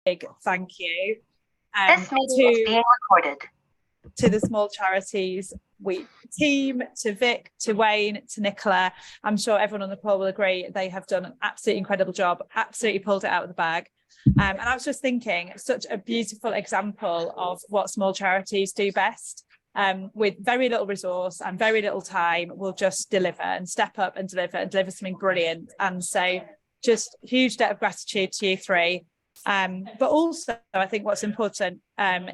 big thank you This meeting is being recorded. To the Small Charities Week team, to Vic, to Wayne, to Nicola. I'm sure everyone on the call will agree they have done an absolutely incredible job, absolutely pulled it out of the bag. And I was just thinking, such a beautiful example of what small charities do best. With very little resource and very little time, will just deliver and step up and deliver something brilliant. And so just huge debt of gratitude to you three. But also, I think what's important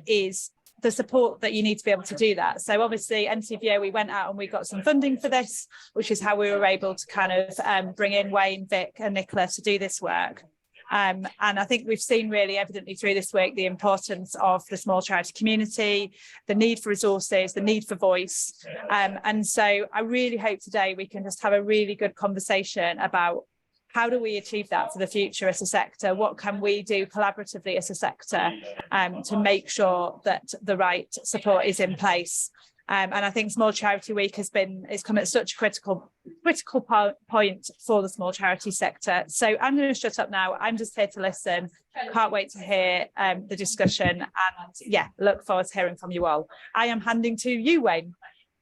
is the support that you need to be able to do that. So obviously, NCVO, we went out and we got some funding for this, which is how we were able to kind of bring in Wayne, Vic and Nicola to do this work. And I think we've seen really evidently through this week the importance of the small charity community, the need for resources, the need for voice. And so I really hope today we can just have a really good conversation about how do we achieve that for the future as a sector? What can we do collaboratively as a sector to make sure that the right support is in place? And I think Small Charity Week has come at such a critical point for the small charity sector. So I'm going to shut up now. I'm just here to listen. Can't wait to hear the discussion, and yeah, look forward to hearing from you all. I am handing to you, Wayne.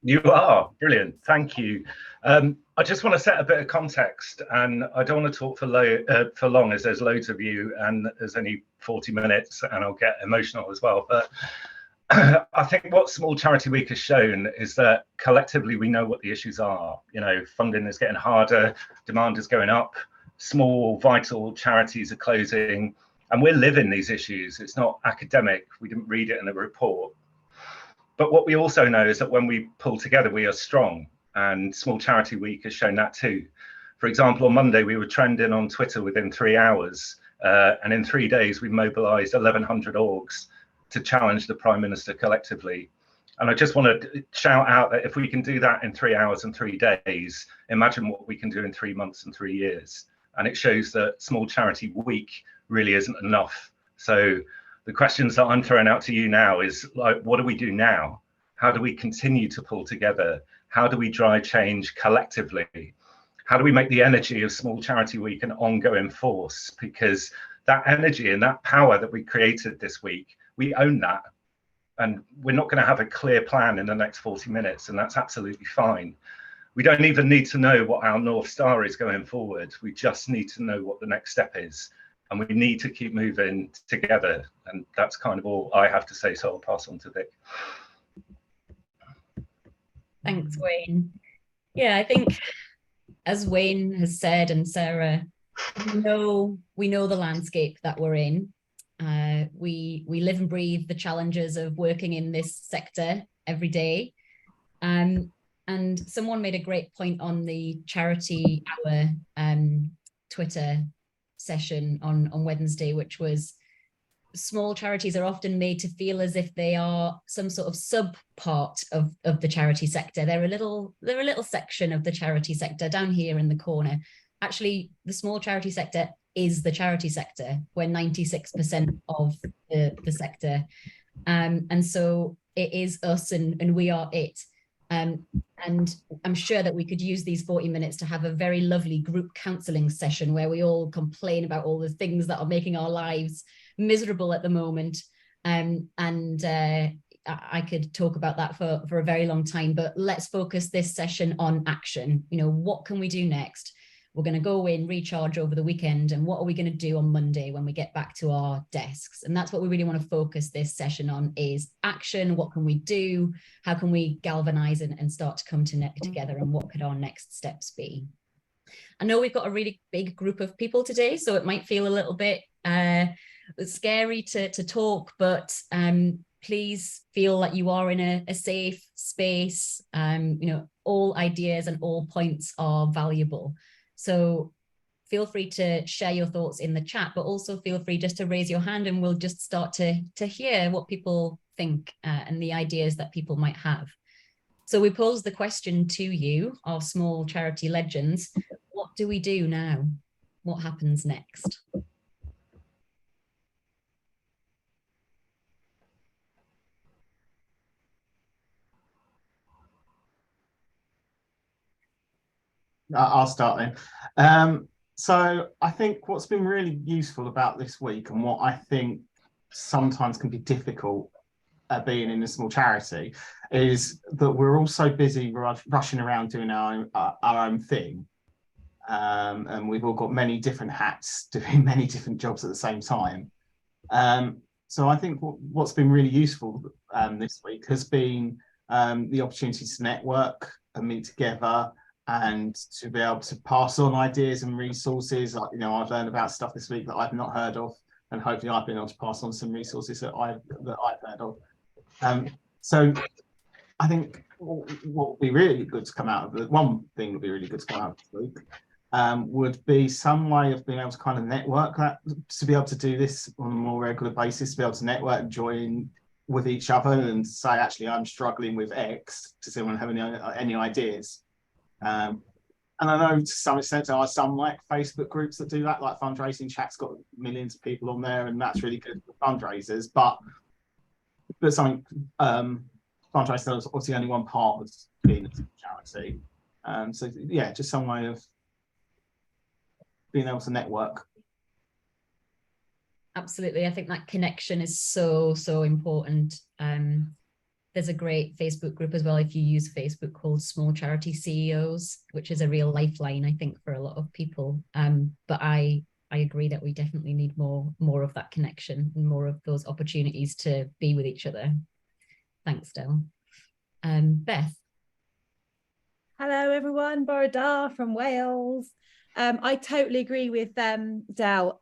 You are brilliant. Thank you. I just want to set a bit of context, and I don't want to talk for long, as there's loads of you and there's only 40 minutes and I'll get emotional as well. But I think what Small Charity Week has shown is that collectively we know what the issues are. You know, funding is getting harder, demand is going up, small vital charities are closing, and we're living these issues. It's not academic. We didn't read it in a report. But what we also know is that when we pull together, we are strong. And Small Charity Week has shown that too. For example, on Monday, we were trending on Twitter within 3 hours. And in 3 days, we mobilized 1,100 orgs to challenge the Prime Minister collectively. And I just want to shout out that if we can do that in 3 hours and 3 days, imagine what we can do in 3 months and 3 years. And it shows that Small Charity Week really isn't enough. So the questions that I'm throwing out to you now is, like, what do we do now? How do we continue to pull together? How do we drive change collectively? How do we make the energy of Small Charity Week an ongoing force? Because that energy and that power that we created this week, we own that. And we're not going to have a clear plan in the next 40 minutes, and that's absolutely fine. We don't even need to know what our North Star is going forward. We just need to know what the next step is. And we need to keep moving together. And that's kind of all I have to say. So I'll pass on to Vic. Thanks, Wayne. Yeah, I think as Wayne has said, and Sarah, we know the landscape that we're in. We live and breathe the challenges of working in this sector every day. And someone made a great point on the Charity Hour Twitter session on Wednesday, which was small charities are often made to feel as if they are some sort of sub part of the charity sector. They're a little section of the charity sector down here in the corner. Actually, the small charity sector is the charity sector. We're 96% of the sector. And so it is us and we are it. And I'm sure that we could use these 40 minutes to have a very lovely group counselling session where we all complain about all the things that are making our lives miserable at the moment. I could talk about that for a very long time, but let's focus this session on action. You know, what can we do next? We're going to go in, recharge over the weekend, and what are we going to do on Monday when we get back to our desks? And that's what we really want to focus this session on, is action. What can we do? How can we galvanize and start to come together, and what could our next steps be? I know we've got a really big group of people today, so it might feel a little bit scary to talk, but please feel that you are in a safe space. You know, all ideas and all points are valuable. So feel free to share your thoughts in the chat, but also feel free just to raise your hand and we'll just start to hear what people think and the ideas that people might have. So we pose the question to you, our small charity legends. What do we do now? What happens next? I'll start then. So I think what's been really useful about this week, and what I think sometimes can be difficult being in a small charity, is that we're all so busy rushing around doing our own thing. And we've all got many different hats doing many different jobs at the same time. So I think what's been really useful this week has been the opportunity to network and meet together, and to be able to pass on ideas and resources. Like, you know, I've learned about stuff this week that I've not heard of, and hopefully I've been able to pass on some resources that I've heard of. So I think what would be really good to come out of it, one thing would be really good to come out of this week, would be some way of being able to kind of network that, to be able to do this on a more regular basis, to be able to network and join with each other and say, actually, I'm struggling with X, to anyone have any ideas. And I know to some extent there are some like Facebook groups that do that, like fundraising chat's got millions of people on there, and that's really good for fundraisers. But something fundraising is obviously only one part of being a charity. So yeah, just some way of being able to network. Absolutely. I think that connection is so important. There's a great Facebook group as well, if you use Facebook, called Small Charity CEOs, which is a real lifeline, I think, for a lot of people. But I agree that we definitely need more of that connection and more of those opportunities to be with each other. Thanks, Del. Beth. Hello, everyone. Bora from Wales. I totally agree with Del.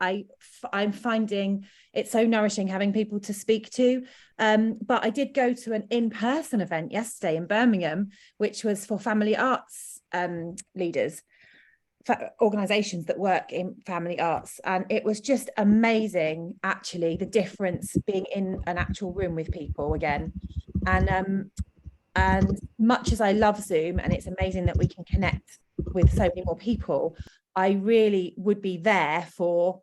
I'm finding it so nourishing having people to speak to. But I did go to an in-person event yesterday in Birmingham, which was for family arts leaders, organisations that work in family arts. And it was just amazing, actually, the difference being in an actual room with people again. And much as I love Zoom, and it's amazing that we can connect with so many more people, I really would be there for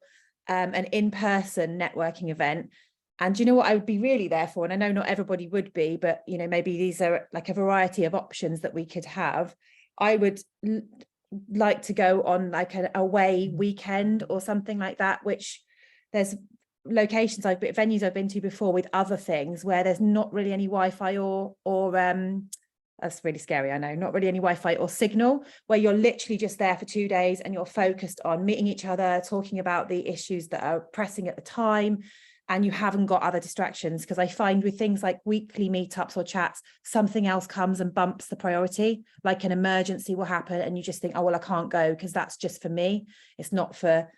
an in-person networking event. And do you know what I would be really there for? And I know not everybody would be, but you know, maybe these are like a variety of options that we could have. I would like to go on like an away weekend or something like that, which there's locations venues I've been to before with other things where there's not really any Wi-Fi or that's really scary, I know, not really any Wi-Fi or signal, where you're literally just there for 2 days and you're focused on meeting each other, talking about the issues that are pressing at the time, and you haven't got other distractions. Because I find with things like weekly meetups or chats, something else comes and bumps the priority, like an emergency will happen and you just think, oh, well, I can't go because that's just for me. It's not for,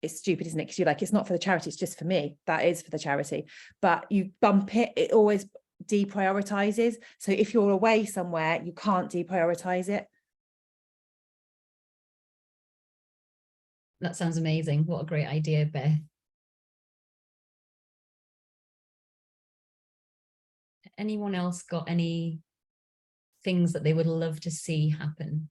it's stupid, isn't it? Because you're like, it's not for the charity, it's just for me. That is for the charity. But you bump it, it always deprioritizes. So if you're away somewhere, you can't deprioritize it. That sounds amazing. What a great idea, Beth. Anyone else got any things that they would love to see happen?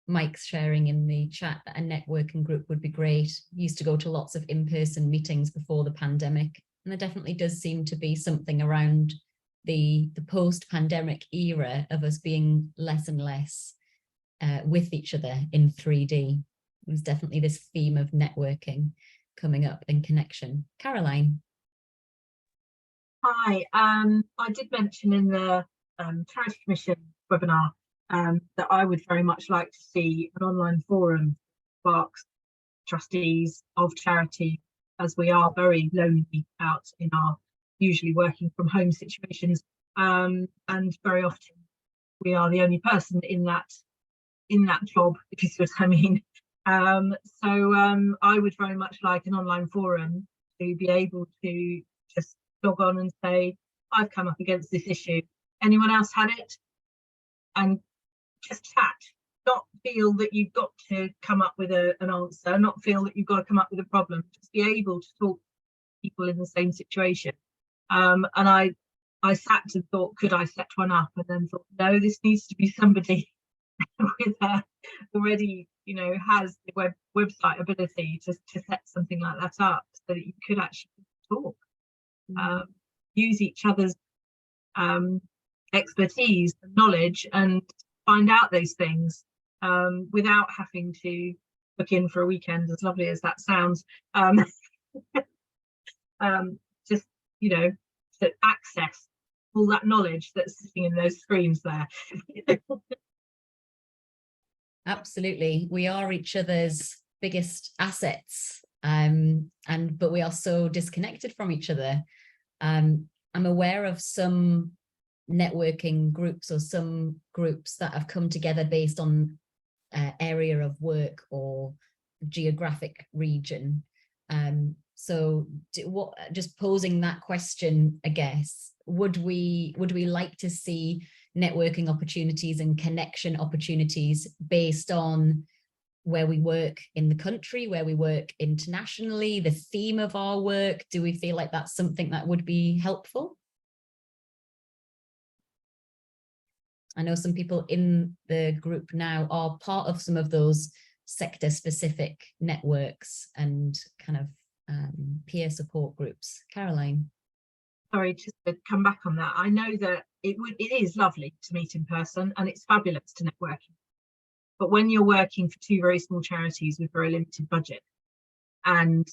Mike's sharing in the chat that a networking group would be great. Used to go to lots of in-person meetings before the pandemic, and there definitely does seem to be something around the post-pandemic era of us being less and less with each other in 3D. There's definitely this theme of networking coming up in connection. Caroline. Hi, I did mention in the Charity Commission webinar that I would very much like to see an online forum for trustees of charity, as we are very lonely out in our usually working from home situations, and very often we are the only person in that job, if you see what I mean. So I would very much like an online forum to be able to just log on and say, I've come up against this issue. Anyone else had it? And just chat, not feel that you've got to come up with an answer, not feel that you've got to come up with a problem, just be able to talk to people in the same situation. And I sat and thought, could I set one up? And then thought, no, this needs to be somebody with already, you know, has the website ability to set something like that up, so that you could actually talk, use each other's expertise and knowledge, and find out those things without having to book in for a weekend, as lovely as that sounds. Just, you know, to access all that knowledge that's sitting in those screens there. Absolutely, we are each other's biggest assets, but we are so disconnected from each other. I'm aware of some networking groups or some groups that have come together based on area of work or geographic region. So just posing that question, I guess, would we like to see networking opportunities and connection opportunities based on where we work in the country, where we work internationally, the theme of our work? Do we feel like that's something that would be helpful? I know some people in the group now are part of some of those sector specific networks and kind of peer support groups. Caroline. Sorry, just to come back on that. I know that it is lovely to meet in person and it's fabulous to networking. But when you're working for two very small charities with very limited budget, and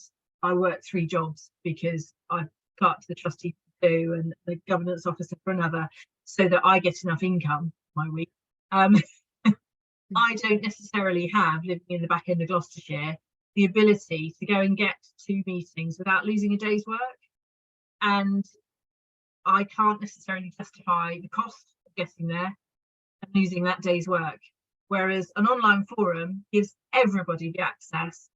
I work 3 jobs because I clerk to the trustee for 2 and the governance officer for another, so that I get enough income my week. I don't necessarily have, living in the back end of Gloucestershire, the ability to go and get 2 meetings without losing a day's work. And I can't necessarily justify the cost of getting there and losing that day's work. Whereas an online forum gives everybody the access,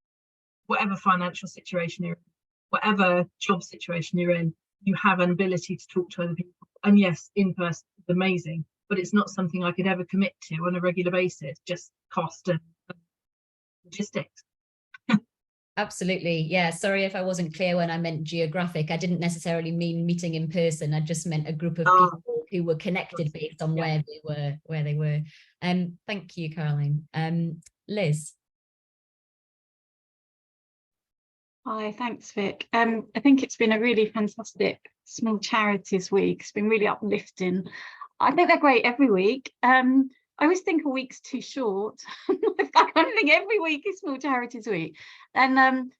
whatever financial situation you're in, whatever job situation you're in, you have an ability to talk to other people. And yes, in person is amazing, but it's not something I could ever commit to on a regular basis, just cost and logistics. Absolutely. Yeah. Sorry if I wasn't clear when I meant geographic. I didn't necessarily mean meeting in person. I just meant a group of people who were connected based on where they were. Thank you, Caroline. Liz. Hi, thanks, Vic. I think it's been a really fantastic Small Charities Week. It's been really uplifting. I think they're great every week. I always think a week's too short. I don't think every week is Small Charities Week. And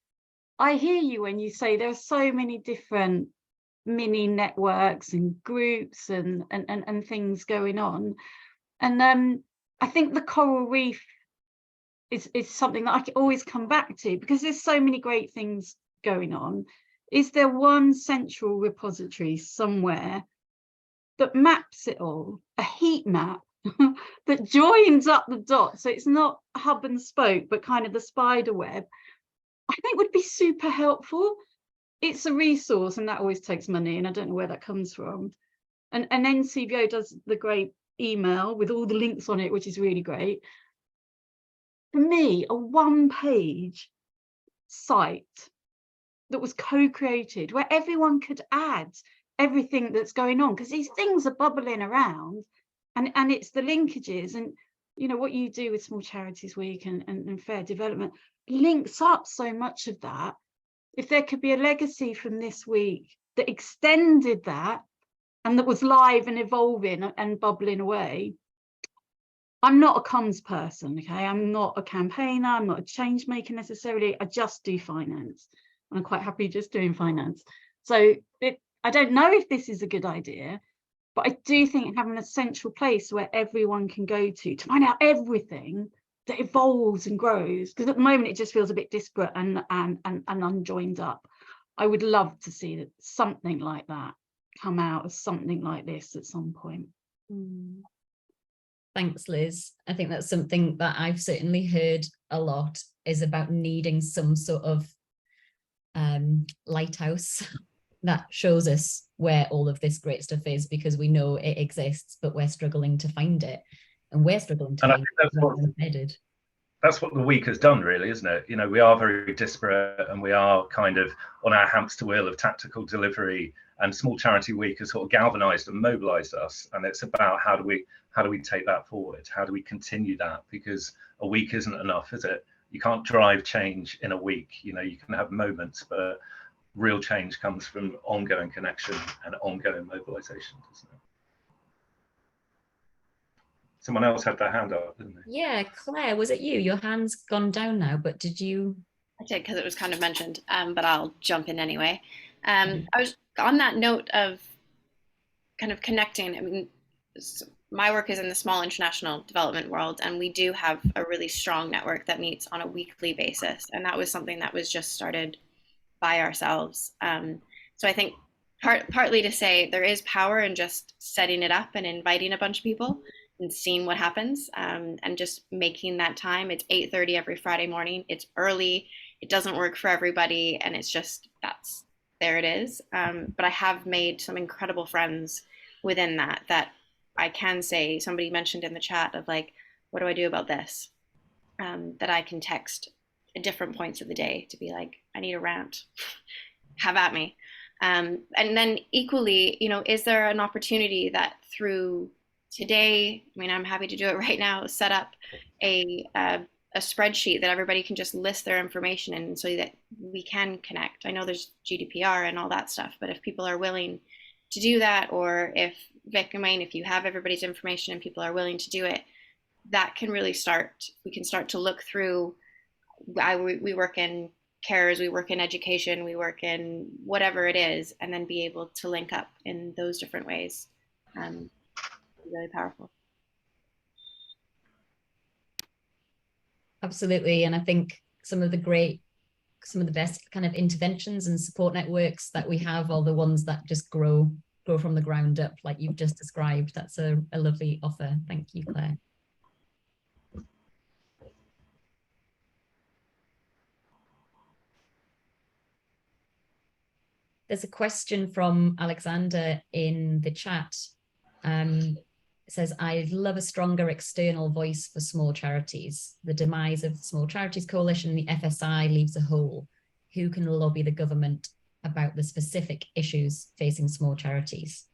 I hear you when you say there are so many different mini networks and groups and things going on. And I think the coral reef is something that I can always come back to because there's so many great things going on. Is there one central repository somewhere that maps it all, a heat map that joins up the dots, so it's not hub and spoke but kind of the spider web? I think would be super helpful. It's a resource and that always takes money and I don't know where that comes from. And NCBO does the great email with all the links on it, which is really great. For me, a 1-page site that was co-created where everyone could add everything that's going on, because these things are bubbling around. And it's the linkages and, you know, what you do with Small Charities Week and Fair Development links up so much of that. If there could be a legacy from this week that extended that and that was live and evolving and bubbling away. I'm not a comms person, okay? I'm not a campaigner, I'm not a change maker necessarily. I just do finance. And I'm quite happy just doing finance. So I don't know if this is a good idea, but I do think having a central place where everyone can go to find out everything that evolves and grows, because at the moment it just feels a bit disparate and unjoined up. I would love to see something like that come out of something like this at some point. Thanks, Liz. I think that's something that I've certainly heard a lot, is about needing some sort of lighthouse that shows us where all of this great stuff is, because we know it exists, but we're struggling to find it. And we're struggling to find it. That's what the week has done, really, isn't it? You know, we are very disparate and we are kind of on our hamster wheel of tactical delivery, and Small Charity Week has sort of galvanized and mobilized us. And it's about how do we take that forward? How do we continue that? Because a week isn't enough, is it? You can't drive change in a week. You know, you can have moments, but real change comes from ongoing connection and ongoing mobilization, doesn't it? Someone else had their hand up, didn't they? Yeah, Claire, was it you? Your hand's gone down now, but did you? I did, because it was kind of mentioned, but I'll jump in anyway. I was on that note of kind of connecting. I mean, my work is in the small international development world, and we do have a really strong network that meets on a weekly basis. And that was something that was just started by ourselves. So I think partly to say there is power in just setting it up and inviting a bunch of people and seeing what happens, and just making that time. It's 8:30 every Friday morning. It's early. It doesn't work for everybody, and it's just there it is. But I have made some incredible friends within that I can say. Somebody mentioned in the chat of like, what do I do about this? That I can text at different points of the day to be like, I need a rant. Have at me. And then equally, is there an opportunity that through today, I mean, I'm happy to do it right now, set up a spreadsheet that everybody can just list their information in so that we can connect. I know there's GDPR and all that stuff, but if people are willing to do that, or if Vic and Wayne, if you have everybody's information and people are willing to do it, that can really we can start to look through. We work in cares, we work in education, we work in whatever it is, and then be able to link up in those different ways. Really powerful. Absolutely. And I think some of the best kind of interventions and support networks that we have are the ones that just grow from the ground up, like you've just described. That's a lovely offer. Thank you, Claire. There's a question from Alexander in the chat. It says, I'd love a stronger external voice for small charities. The demise of the Small Charities Coalition, the FSI, leaves a hole. Who can lobby the government about the specific issues facing small charities?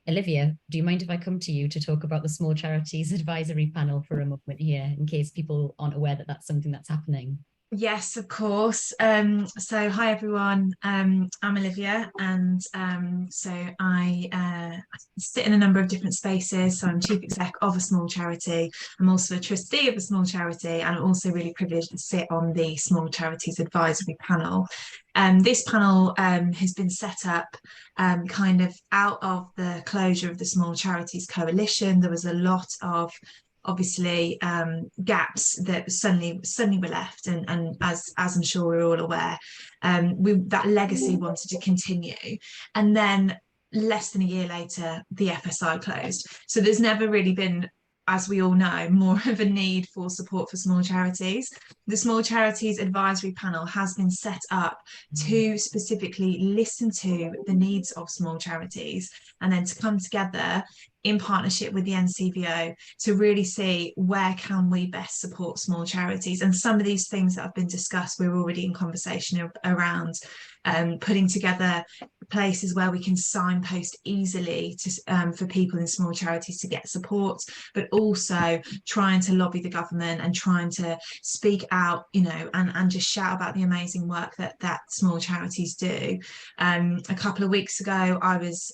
Olivia, do you mind if I come to you to talk about the Small Charities Advisory Panel for a moment here, in case people aren't aware that that's something that's happening? Yes, of course. So hi everyone, I'm Olivia, and so I sit in a number of different spaces. So I'm chief exec of a small charity. I'm also a trustee of a small charity, and I'm also really privileged to sit on the Small Charities Advisory Panel. This panel has been set up kind of out of the closure of the Small Charities Coalition. There was a lot of obviously gaps that suddenly were left, and as I'm sure we're all aware, that legacy wanted to continue, and then less than a year later the FSI closed. So there's never really been, as we all know, more of a need for support for small charities. The Small Charities Advisory Panel has been set up to specifically listen to the needs of small charities, and then to come together in partnership with the NCVO to really see where can we best support small charities. And some of these things that have been discussed, we're already in conversation around putting together places where we can signpost easily to, for people in small charities to get support, but also trying to lobby the government and trying to speak out, and just shout about the amazing work that small charities do. A couple of weeks ago, I was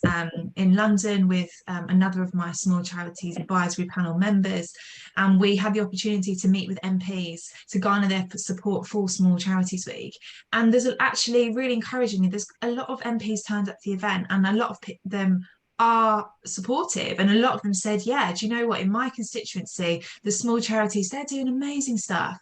in London with another of my Small Charities Advisory Panel members, and we had the opportunity to meet with MPs to garner their support for Small Charities Week. And there's actually really encouraging. There's a lot of MPs turned up to the event, and a lot of them are supportive, and a lot of them said, yeah, do you know what, in my constituency the small charities, they're doing amazing stuff.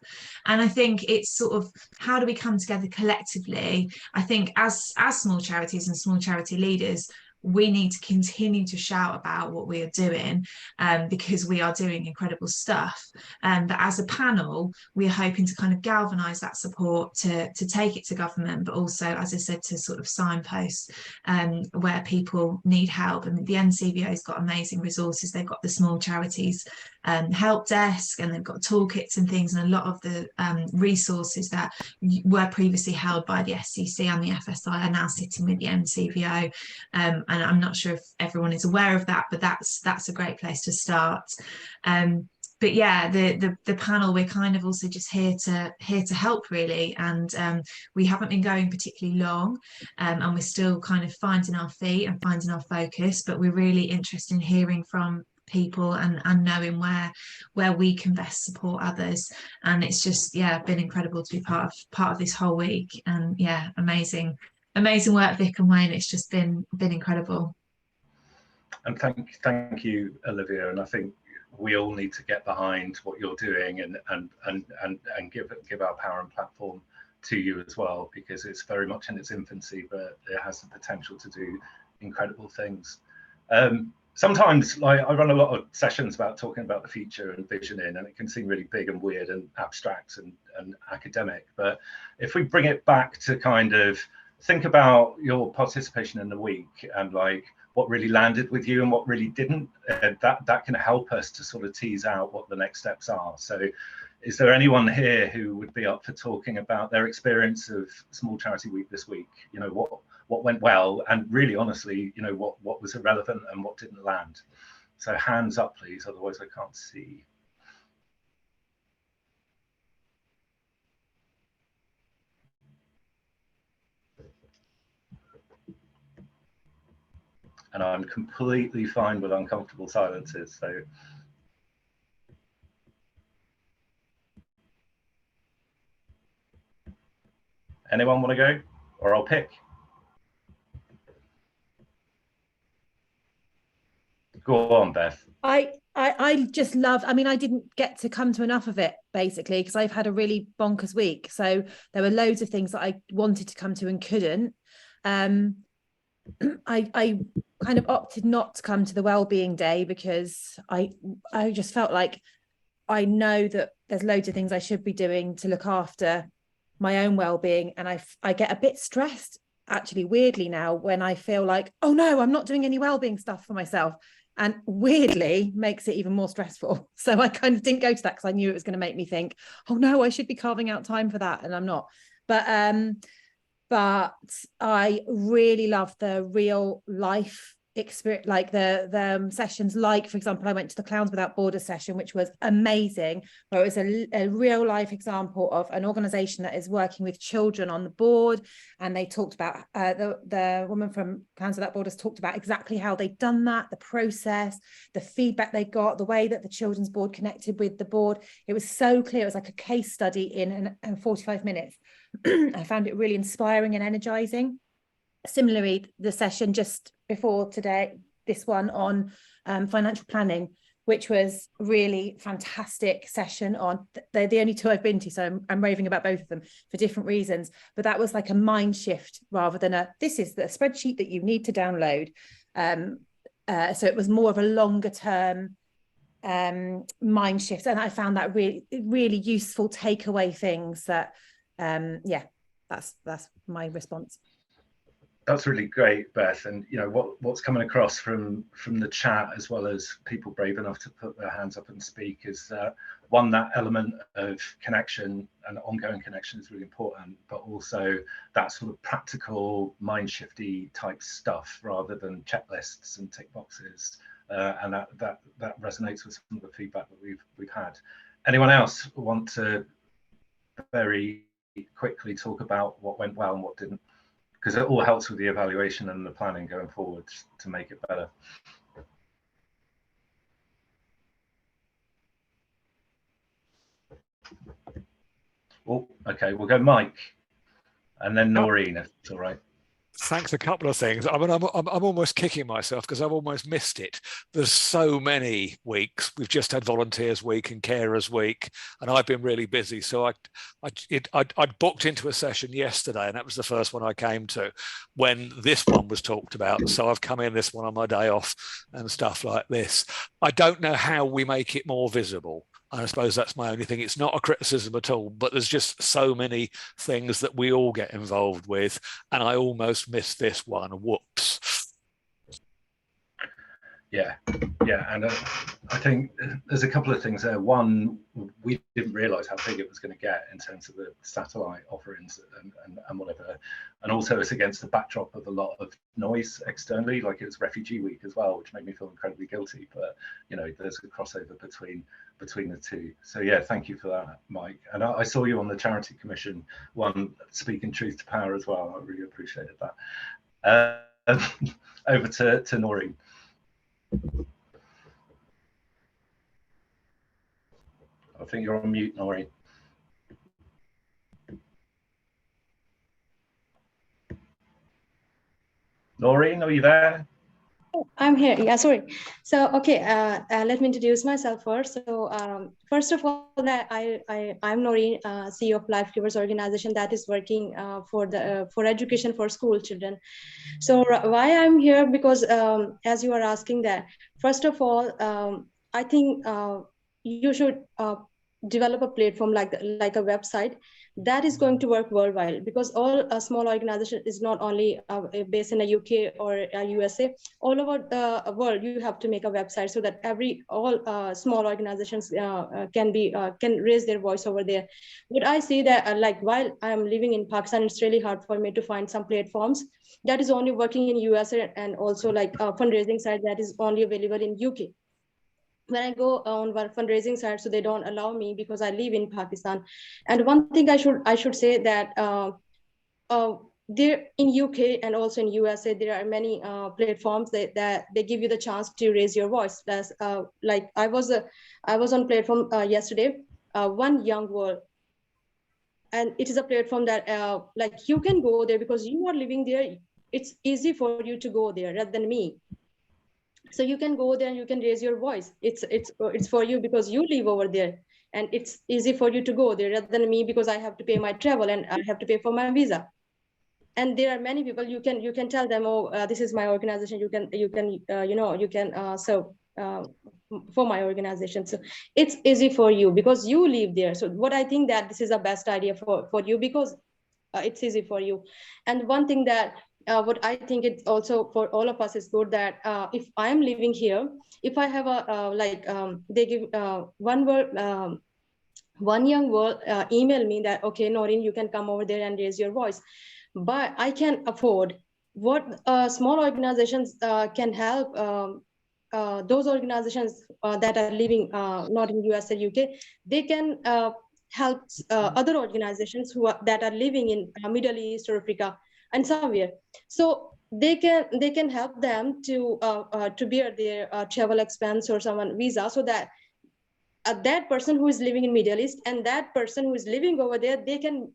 And I think it's sort of, how do we come together collectively? I think as small charities and small charity leaders, we need to continue to shout about what we are doing, because we are doing incredible stuff. But as a panel, we're hoping to kind of galvanise that support to take it to government, but also, as I said, to sort of signpost where people need help. And the NCVO has got amazing resources. They've got the Small Charities help desk, and they've got toolkits and things, and a lot of the resources that were previously held by the SCC and the FSI are now sitting with the NCVO. And I'm not sure if everyone is aware of that, but that's a great place to start. But yeah, the panel, we're kind of also just here to help, really, and we haven't been going particularly long, and we're still kind of finding our feet and finding our focus, but we're really interested in hearing from people and knowing where we can best support others. And it's just, yeah, been incredible to be part of this whole week. And yeah, amazing work, Vic and Wayne. It's just been incredible. And thank you, Olivia. And I think we all need to get behind what you're doing and give our power and platform to you as well, because it's very much in its infancy, but it has the potential to do incredible things. Sometimes, like, I run a lot of sessions about talking about the future and visioning, and it can seem really big and weird and abstract and academic. But if we bring it back to kind of think about your participation in the week and like what really landed with you and what really didn't, that can help us to sort of tease out what the next steps are. So is there anyone here who would be up for talking about their experience of Small Charity Week this week? You know, what went well, and really honestly, you know, what was irrelevant and what didn't land? So hands up, please, otherwise I can't see. And I'm completely fine with uncomfortable silences, so. Anyone want to go? Or I'll pick. Go on, Beth. I just love, I mean, I didn't get to come to enough of it, basically, because I've had a really bonkers week. So there were loads of things that I wanted to come to and couldn't. I kind of opted not to come to the Wellbeing Day because I just felt like I know that there's loads of things I should be doing to look after my own well-being, and I get a bit stressed, actually, weirdly, now, when I feel like, oh no, I'm not doing any well-being stuff for myself, and weirdly makes it even more stressful. So I kind of didn't go to that because I knew it was going to make me think, oh no, I should be carving out time for that, and I'm not. But I really love the real life experience, like the sessions, like, for example, I went to the Clowns Without Borders session, which was amazing, where it was a real life example of an organization that is working with children on the board. And they talked about the woman from Clowns Without Borders talked about exactly how they'd done that, the process, the feedback they got, the way that the children's board connected with the board. It was so clear. It was like a case study in 45 minutes. I found it really inspiring and energizing. Similarly, the session just before today, this one on financial planning, which was really fantastic session on, they're the only two I've been to, so I'm raving about both of them for different reasons, but that was like a mind shift rather than this is the spreadsheet that you need to download. So it was more of a longer term mind shift, and I found that really useful takeaway things that yeah, that's my response. That's really great, Beth. And you know what's coming across from the chat, as well as people brave enough to put their hands up and speak, is one, that element of connection and ongoing connection is really important, but also that sort of practical mind shifty type stuff rather than checklists and tick boxes. And that resonates with some of the feedback that we've had. Anyone else want to very quickly talk about what went well and what didn't? Because it all helps with the evaluation and the planning going forward to make it better. Oh, okay, we'll go Mike, and then Noreen, if it's all right. Thanks. A couple of things. I mean, I'm almost kicking myself because I've almost missed it. There's so many weeks. We've just had Volunteers Week and Carers Week, and I've been really busy. So I'd booked into a session yesterday, and that was the first one I came to when this one was talked about. So I've come in this one on my day off and stuff like this. I don't know how we make it more visible. I suppose that's my only thing. It's not a criticism at all, but there's just so many things that we all get involved with, and I almost missed this one. Whoops. Yeah, and I think there's a couple of things there. One, we didn't realise how big it was going to get in terms of the satellite offerings and whatever, and also it's against the backdrop of a lot of noise externally, like it was Refugee Week as well, which made me feel incredibly guilty. But you know, there's a crossover between the two. So yeah, thank you for that, Mike. And I saw you on the Charity Commission one, speaking truth to power as well. I really appreciated that. Over to Noreen. I think you're on mute, Noreen. Noreen, are you there? I'm here. Yeah, sorry. So, okay, let me introduce myself first. So, first of all, that I'm Noreen, CEO of Life Givers organization that is working for education for school children. So, why I'm here, because as you are asking that, first of all, I think you should develop a platform like a website that is going to work worldwide, because all a small organization is not only based in the UK or USA. All over the world you have to make a website so that all small organizations can raise their voice over there. But I see that like while I'm living in Pakistan, it's really hard for me to find some platforms that is only working in USA, and also like a fundraising site that is only available in UK. When I go on one fundraising side, so they don't allow me because I live in Pakistan. And one thing I should say that there in UK and also in USA, there are many platforms that they give you the chance to raise your voice. That's like I was on platform yesterday, One Young World, and it is a platform that like you can go there because you are living there. It's easy for you to go there rather than me. So you can go there and you can raise your voice. It's for you because you live over there, and it's easy for you to go there rather than me, because I have to pay my travel and I have to pay for my visa. And there are many people you can tell them, oh, this is my organization. You can serve for my organization. So it's easy for you because you live there. So what I think that this is the best idea for you, because it's easy for you. And one thing that what I think it's also for all of us is good, that if I'm living here, if I have a they give One Young World email me that, okay, Noreen, you can come over there and raise your voice. But I can afford what small organizations can help those organizations that are living not in US or UK. They can help other organizations that are living in Middle East or Africa and somewhere. So they can help them to bear their travel expense or someone visa, so that that person who is living in Middle East and that person who is living over there, they can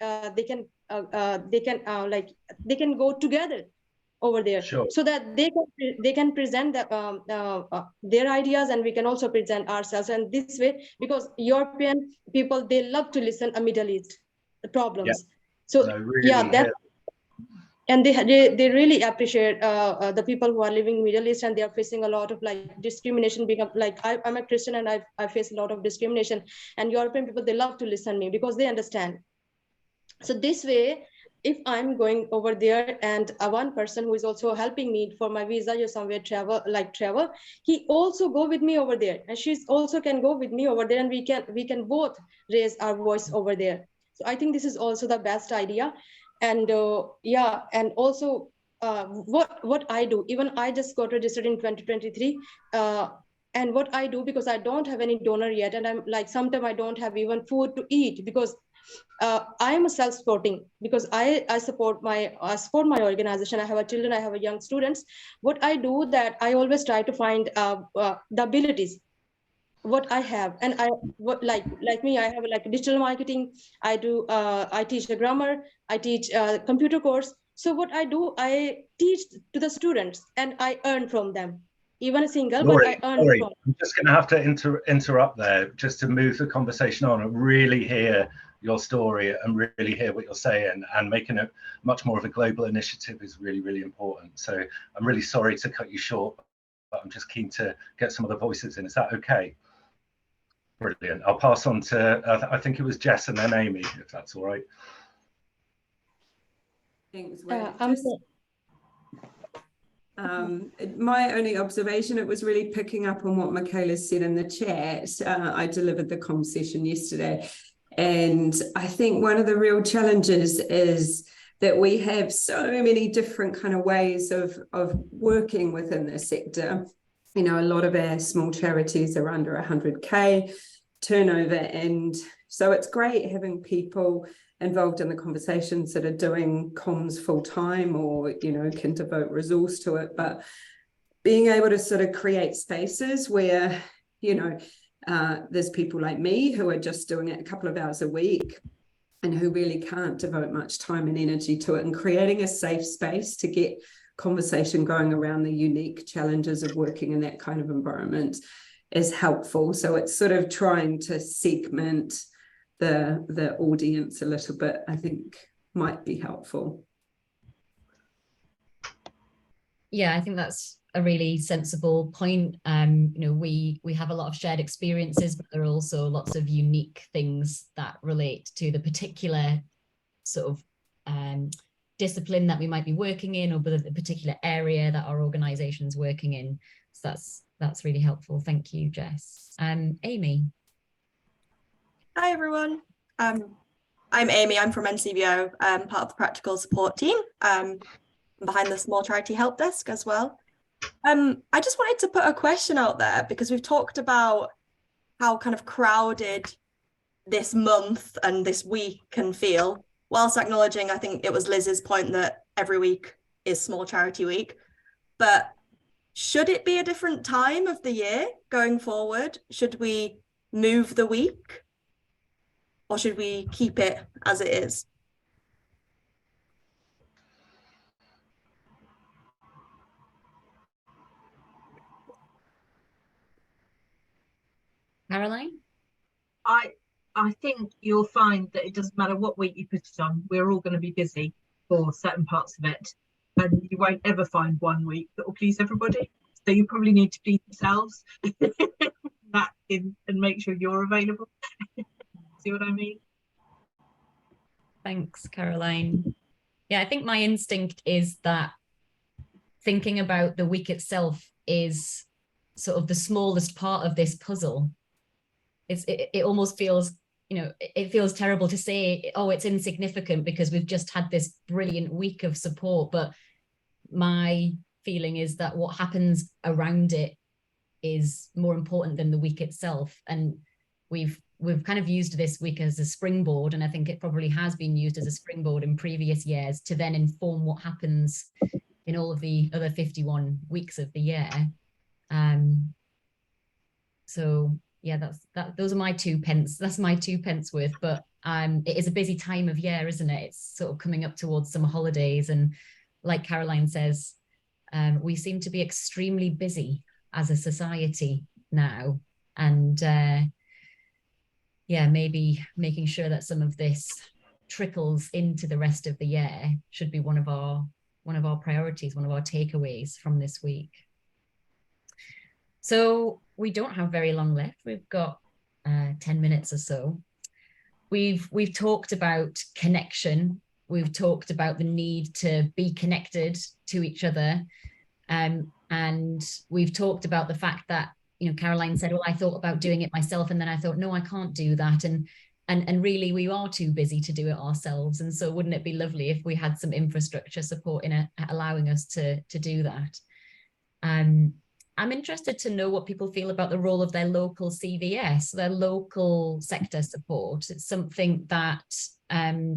go together over there. Sure. So that they can present their ideas, and we can also present ourselves. And this way, because European people, they love to listen a Middle East problems. Yeah. So no, really, yeah, that. And they really appreciate the people who are living in Middle East, and they are facing a lot of like discrimination. Being like I'm a Christian, and I face a lot of discrimination. And European people, they love to listen to me because they understand. So this way, if I'm going over there and one person who is also helping me for my visa or somewhere travel, he also go with me over there, and she's also can go with me over there, and we can both raise our voice over there. So I think this is also the best idea. And yeah, and also what I do, even I just got registered in 2023, and what I do, because I don't have any donor yet, and I'm like, sometimes I don't have even food to eat, because I am a self-supporting, because I support my organization. I have a children, I have a young students. What I do, that I always try to find the abilities what I have, and like me, I have like digital marketing. I do I teach the grammar, I teach computer course. So what I do, I teach to the students and I earn from them. Even a single, but I earn from. I'm just going to have to interrupt there just to move the conversation on and really hear your story and really hear what you're saying, and making it much more of a global initiative is really, really important. So I'm really sorry to cut you short, but I'm just keen to get some of the voices in. Is that okay? Brilliant. I'll pass on to, I think it was Jess and then Amy, if that's all right. Thanks, my only observation, it was really picking up on what Michaela said in the chat. I delivered the comm session yesterday, and I think one of the real challenges is that we have so many different kind of ways of working within the sector. You know, a lot of our small charities are under 100K turnover, and so it's great having people involved in the conversations that are doing comms full time, or you know, can devote resource to it. But being able to sort of create spaces where, you know, There's people like me who are just doing it a couple of hours a week and who really can't devote much time and energy to it. And creating a safe space to get conversation going around the unique challenges of working in that kind of environment is helpful. So it's sort of trying to segment the audience a little bit, I think might be helpful. Yeah, I think that's a really sensible point. You know, we have a lot of shared experiences, but there are also lots of unique things that relate to the particular sort of discipline that we might be working in, or the particular area that our organization's working in. So that's really helpful. Thank you, Jess. Amy. Hi, everyone. I'm Amy. I'm from NCBO, part of the practical support team, behind the small charity help desk as well. I just wanted to put a question out there because we've talked about how kind of crowded this month and this week can feel, whilst acknowledging, I think it was Liz's point that every week is small charity week. But should it be a different time of the year going forward? Should we move the week? Or should we keep it as it is? Caroline? I think you'll find that it doesn't matter what week you put it on, we're all going to be busy for certain parts of it. And you won't ever find one week that will please everybody. So you probably need to please yourselves and make sure you're available. See what I mean? Thanks, Caroline. Yeah, I think my instinct is that thinking about the week itself is sort of the smallest part of this puzzle. It almost feels, you know, it feels terrible to say, oh, it's insignificant because we've just had this brilliant week of support. But my feeling is that what happens around it is more important than the week itself. And we've kind of used this week as a springboard, and I think it probably has been used as a springboard in previous years to then inform what happens in all of the other 51 weeks of the year. So yeah, those are my 2 pence. That's my 2 pence worth. But it is a busy time of year, isn't it? It's sort of coming up towards summer holidays, and like Caroline says, we seem to be extremely busy as a society now, and yeah, maybe making sure that some of this trickles into the rest of the year should be one of our priorities, one of our takeaways from this week. So we don't have very long left. We've got 10 minutes or so. We've talked about connection. We've talked about the need to be connected to each other. And we've talked about the fact that, you know, Caroline said, well, I thought about doing it myself, and then I thought, no, I can't do that. And really, we are too busy to do it ourselves. And so wouldn't it be lovely if we had some infrastructure support in allowing us to do that? I'm interested to know what people feel about the role of their local CVS, their local sector support. It's something that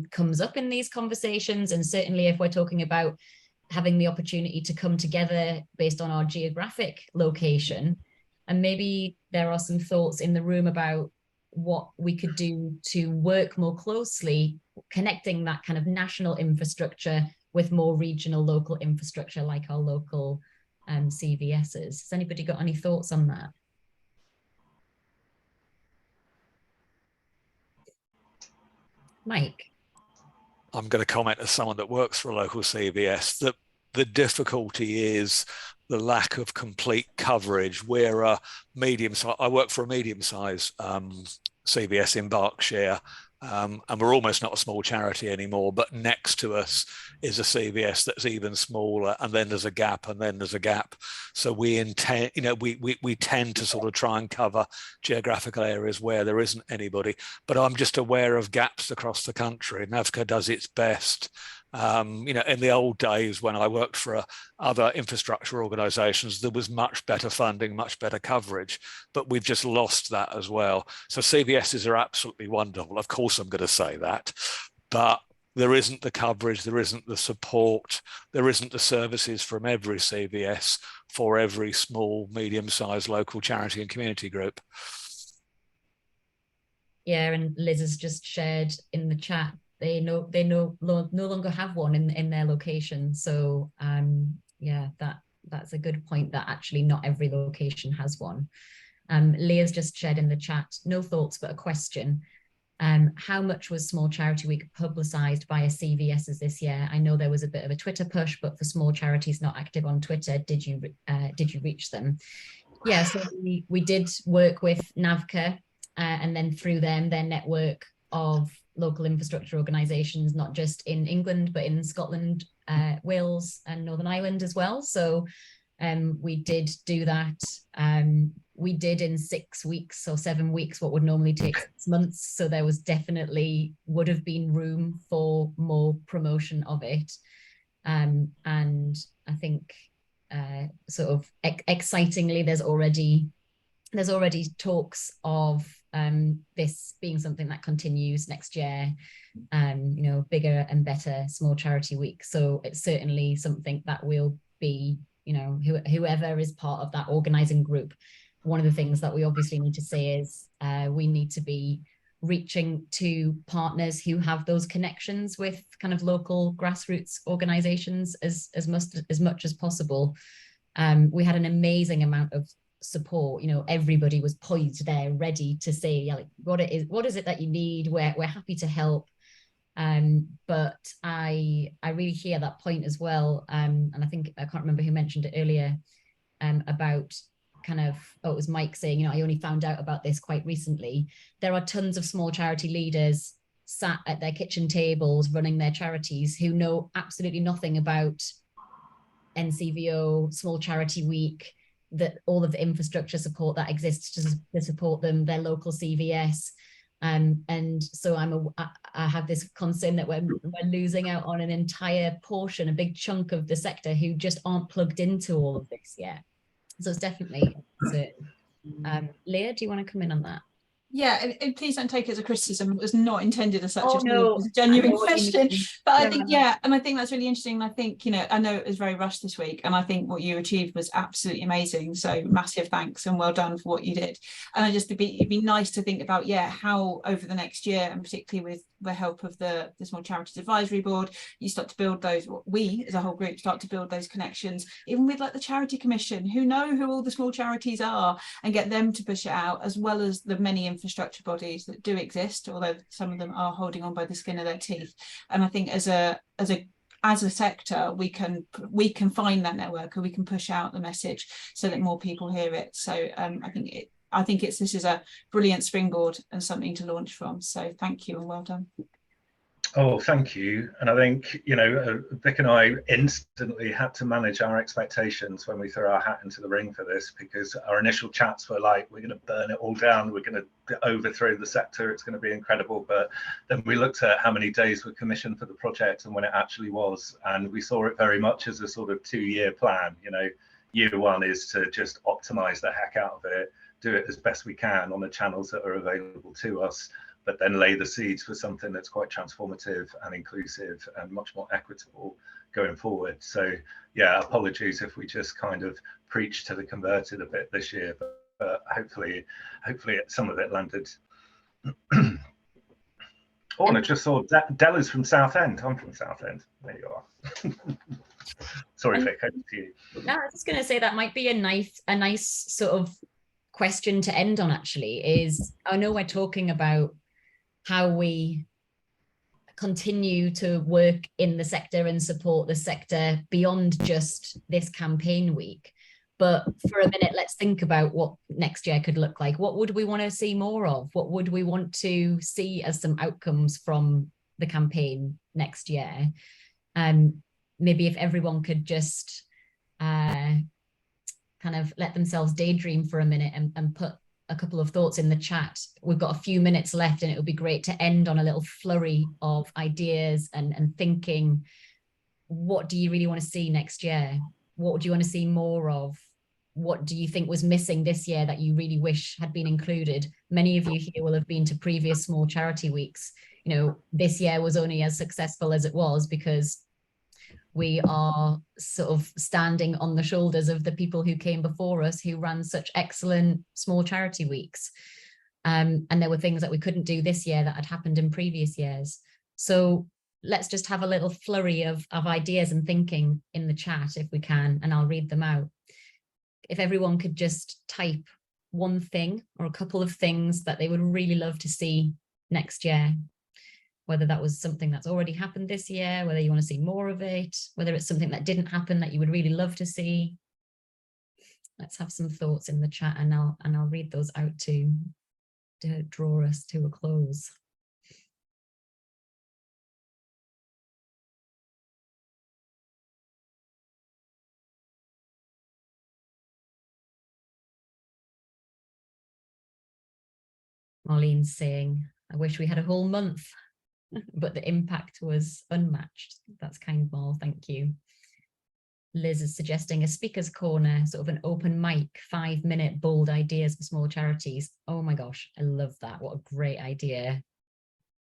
comes up in these conversations. And certainly if we're talking about having the opportunity to come together based on our geographic location, and maybe there are some thoughts in the room about what we could do to work more closely, connecting that kind of national infrastructure with more regional local infrastructure like our local CVSs. Has anybody got any thoughts on that? Mike? I'm going to comment as someone that works for a local CVS that the difficulty is the lack of complete coverage. We're a I work for a medium-sized CVS in Berkshire, and we're almost not a small charity anymore, but next to us is a CVS that's even smaller, and then there's a gap, and then there's a gap. So we intend, you know, we tend to sort of try and cover geographical areas where there isn't anybody, but I'm just aware of gaps across the country. NAVCA does its best. You know, in the old days when I worked for other infrastructure organizations, there was much better funding, much better coverage, but we've just lost that as well. So CVSs are absolutely wonderful. Of course, I'm going to say that, but there isn't the coverage, there isn't the support, there isn't the services from every CVS for every small, medium-sized local charity and community group. Yeah, and Liz has just shared in the chat, they no longer have one in their location. So yeah, that's a good point, that actually not every location has one. Leah's just shared in the chat, no thoughts but a question. How much was Small Charity Week publicised by a CVS's this year? I know there was a bit of a Twitter push, but for small charities not active on Twitter, did you reach them? Yeah, so we did work with NAVCA, and then through them, their network of local infrastructure organisations, not just in England, but in Scotland, Wales and Northern Ireland as well. So we did do that. We did in 6 weeks or 7 weeks what would normally take 6 months. So there was definitely would have been room for more promotion of it. And I think sort of excitingly, there's already talks of this being something that continues next year, you know, bigger and better Small Charity Week. So it's certainly something that will be, you know, whoever is part of that organising group, one of the things that we obviously need to say is we need to be reaching to partners who have those connections with kind of local grassroots organisations as much as possible. We had an amazing amount of support. You know, everybody was poised there, ready to say, yeah, like, what is it that you need? We're happy to help. But I really hear that point as well. And I think, I can't remember who mentioned it earlier, about kind of, oh, it was Mike saying, you know, I only found out about this quite recently. There are tons of small charity leaders sat at their kitchen tables running their charities who know absolutely nothing about NCVO, Small Charity Week, that all of the infrastructure support that exists to support them, their local CVS. And so I have this concern that we're losing out on an entire portion, a big chunk of the sector who just aren't plugged into all of this yet. So it's definitely a concern. Leah, do you want to come in on that? Yeah, and please don't take it as a criticism. It was not intended as such. No, It was a genuine question. But I think, no. yeah, and I think that's really interesting. And I think, you know, I know it was very rushed this week, and I think what you achieved was absolutely amazing. So massive thanks and well done for what you did. And it'd be nice to think about, yeah, how over the next year, and particularly with the help of the Small Charities Advisory Board, you start to build those, we as a whole group start to build those connections, even with like the Charity Commission, who know who all the small charities are, and get them to push it out, as well as the many infrastructure bodies that do exist, although some of them are holding on by the skin of their teeth. And I think as a sector, we can find that network, and we can push out the message so that more people hear it. So I think this is a brilliant springboard and something to launch from. So thank you and well done. Oh, thank you. And I think, you know, Vic and I instantly had to manage our expectations when we threw our hat into the ring for this, because our initial chats were like, we're going to burn it all down, we're going to overthrow the sector, it's going to be incredible. But then we looked at how many days were commissioned for the project and when it actually was, and we saw it very much as a sort of 2-year plan. You know, year one is to just optimize the heck out of it, do it as best we can on the channels that are available to us, but then lay the seeds for something that's quite transformative and inclusive and much more equitable going forward. So yeah, apologies if we just kind of preached to the converted a bit this year, but hopefully some of it landed. Oh, and I just saw Della's from Southend. I'm from Southend. There you are. Sorry, Vic, over to you. No, I was just going to say that might be a nice sort of question to end on, actually, is I know we're talking about how we continue to work in the sector and support the sector beyond just this campaign week. But for a minute, let's think about what next year could look like. What would we want to see more of? What would we want to see as some outcomes from the campaign next year? Maybe if everyone could just kind of let themselves daydream for a minute and put a couple of thoughts in the chat. We've got a few minutes left, and it would be great to end on a little flurry of ideas and thinking, what do you really want to see next year? What do you want to see more of? What do you think was missing this year that you really wish had been included? Many of you here will have been to previous Small Charity Weeks. You know, this year was only as successful as it was because we are sort of standing on the shoulders of the people who came before us, who ran such excellent Small Charity Weeks. And there were things that we couldn't do this year that had happened in previous years. So let's just have a little flurry of ideas and thinking in the chat if we can, and I'll read them out. If everyone could just type one thing or a couple of things that they would really love to see next year, whether that was something that's already happened this year, whether you want to see more of it, whether it's something that didn't happen that you would really love to see. Let's have some thoughts in the chat, and I'll read those out to draw us to a close. Marlene's saying, I wish we had a whole month, but the impact was unmatched. That's kind, Mal, thank you. Liz is suggesting a speaker's corner, sort of an open mic, 5-minute bold ideas for small charities. Oh my gosh, I love that. What a great idea.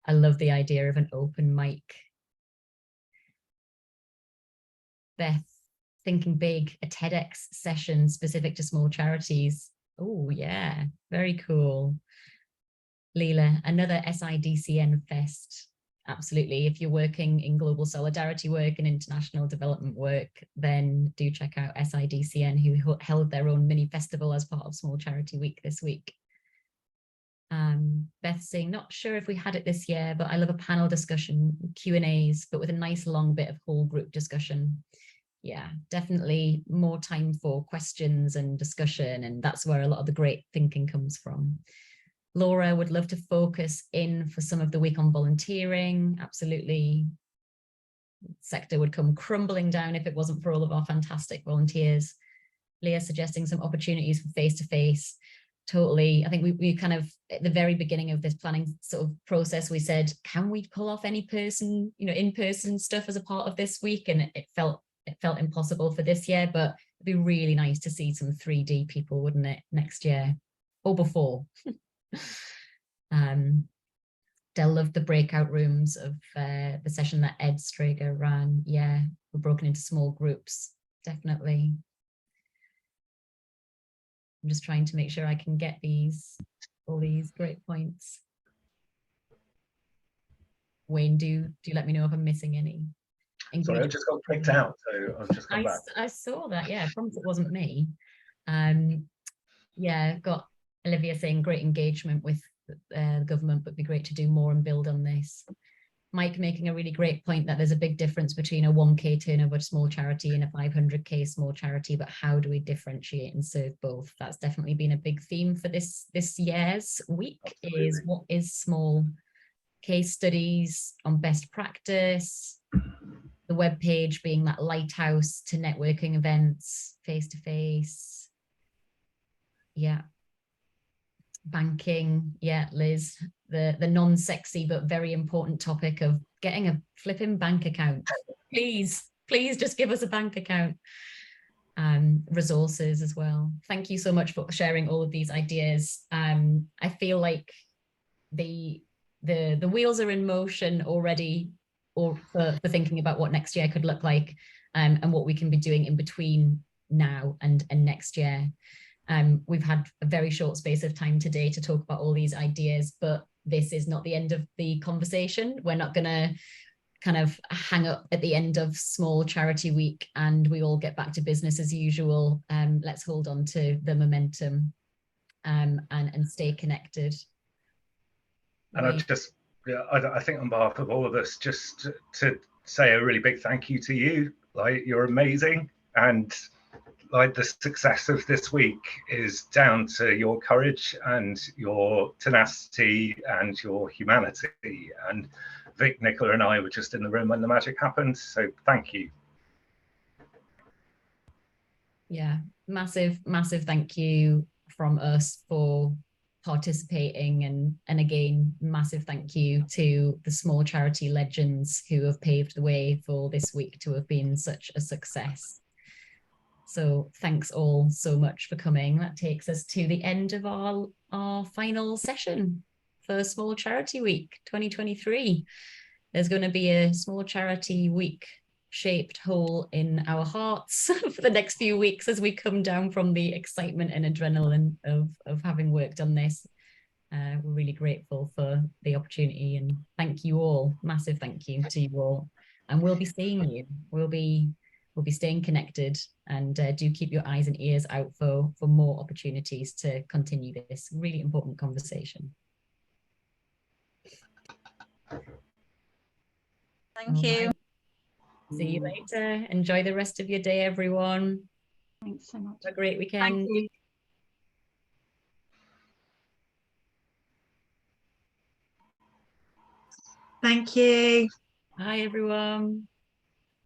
I love the idea of an open mic. Beth, thinking big, a TEDx session specific to small charities. Oh yeah, very cool. Leela, another SIDCN fest. Absolutely. If you're working in global solidarity work and international development work, then do check out SIDCN, who held their own mini festival as part of Small Charity Week this week. Beth saying, not sure if we had it this year, but I love a panel discussion, Q&As, but with a nice long bit of whole group discussion. Yeah, definitely more time for questions and discussion, and that's where a lot of the great thinking comes from. Laura would love to focus in for some of the week on volunteering. Absolutely. Sector would come crumbling down if it wasn't for all of our fantastic volunteers. Leah suggesting some opportunities for face-to-face. Totally. I think we kind of, at the very beginning of this planning sort of process, we said, can we pull off any person, in-person stuff as a part of this week? And it felt impossible for this year, but it'd be really nice to see some 3D people, wouldn't it, next year or before? Dell loved the breakout rooms of the session that Ed Strager ran. Yeah, we're broken into small groups, definitely. I'm just trying to make sure I can get all these great points. Wayne, do let me know if I'm missing any. Sorry, I just got kicked out, so I've just come back. I saw that, yeah, I promise it wasn't me. Yeah, got Olivia saying great engagement with the government, but it'd be great to do more and build on this. Mike making a really great point that there's a big difference between a 1K turnover small charity and a 500K small charity, but how do we differentiate and serve both? That's definitely been a big theme for this year's week. Absolutely. Is what is small, case studies on best practice, the webpage being that lighthouse to networking events, face-to-face. Yeah. Banking, yeah, Liz, the non-sexy but very important topic of getting a flipping bank account. Please just give us a bank account. Resources as well. Thank you so much for sharing all of these ideas. I feel like the wheels are in motion already, or for thinking about what next year could look like, and what we can be doing in between now and next year. We've had a very short space of time today to talk about all these ideas, but this is not the end of the conversation. We're not going to kind of hang up at the end of Small Charity Week and we all get back to business as usual. Let's hold on to the momentum and stay connected. And I think on behalf of all of us, just to say a really big thank you to you. Like, you're amazing, and like the success of this week is down to your courage and your tenacity and your humanity. And Vic, Nicola and I were just in the room when the magic happened, so thank you. Yeah, massive thank you from us for participating, and again, massive thank you to the small charity legends who have paved the way for this week to have been such a success. So thanks all so much for coming. That takes us to the end of our final session for Small Charity Week 2023. There's going to be a Small Charity Week shaped hole in our hearts for the next few weeks as we come down from the excitement and adrenaline of having worked on this. We're really grateful for the opportunity, and thank you all. Massive thank you to you all. And we'll be seeing you. We'll be staying connected, and do keep your eyes and ears out for more opportunities to continue this really important conversation. Thank you. See you later. Enjoy the rest of your day, everyone. Thanks so much. Have a great weekend. Thank you. Thank you. Bye, everyone.